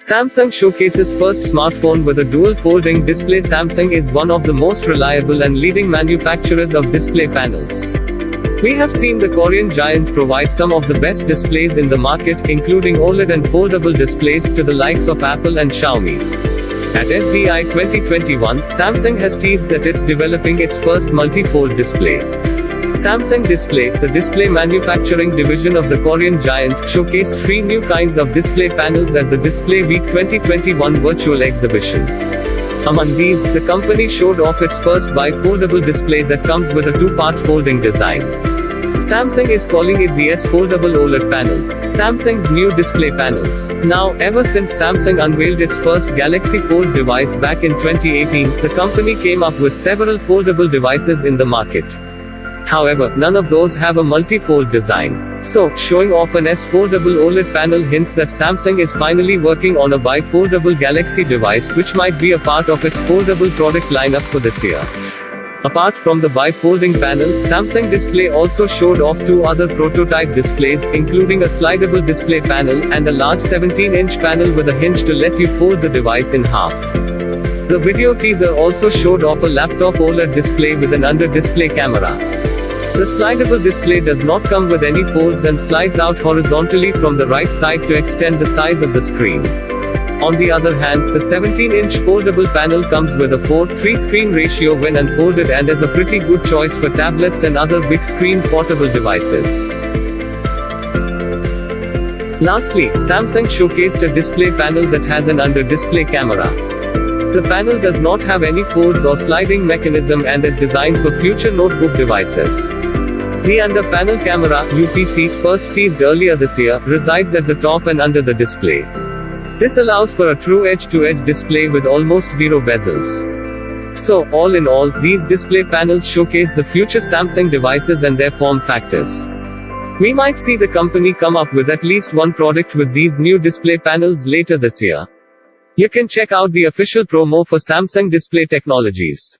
Samsung showcases first smartphone with a dual folding display. Samsung is one of the most reliable and leading manufacturers of display panels. We have seen the Korean giant provide some of the best displays in the market, including OLED and foldable displays, to the likes of Apple and Xiaomi. At SDI 2021, Samsung has teased that it's developing its first multi-fold display. Samsung Display, the display manufacturing division of the Korean giant, showcased 3 new kinds of display panels at the Display Week 2021 virtual exhibition. Among these, the company showed off its first bifoldable display that comes with a 2-part folding design. Samsung is calling it the S Foldable OLED panel. Samsung's new display panels. Now, ever since Samsung unveiled its first Galaxy Fold device back in 2018, the company came up with several foldable devices in the market. However, none of those have a multi-fold design. So, showing off an S Foldable OLED panel hints that Samsung is finally working on a bifoldable Galaxy device, which might be a part of its foldable product lineup for this year. Apart from the bifolding panel, Samsung Display also showed off 2 other prototype displays, including a slidable display panel, and a large 17-inch panel with a hinge to let you fold the device in half. The video teaser also showed off a laptop OLED display with an under-display camera. The slidable display does not come with any folds and slides out horizontally from the right side to extend the size of the screen. On the other hand, the 17-inch foldable panel comes with a 4:3 screen ratio when unfolded and is a pretty good choice for tablets and other big-screen portable devices. Lastly, Samsung showcased a display panel that has an under-display camera. The panel does not have any folds or sliding mechanism and is designed for future notebook devices. The under-panel camera, UPC, first teased earlier this year, resides at the top and under the display. This allows for a true edge-to-edge display with almost zero bezels. So, all in all, these display panels showcase the future Samsung devices and their form factors. We might see the company come up with at least one product with these new display panels later this year. You can check out the official promo for Samsung Display Technologies.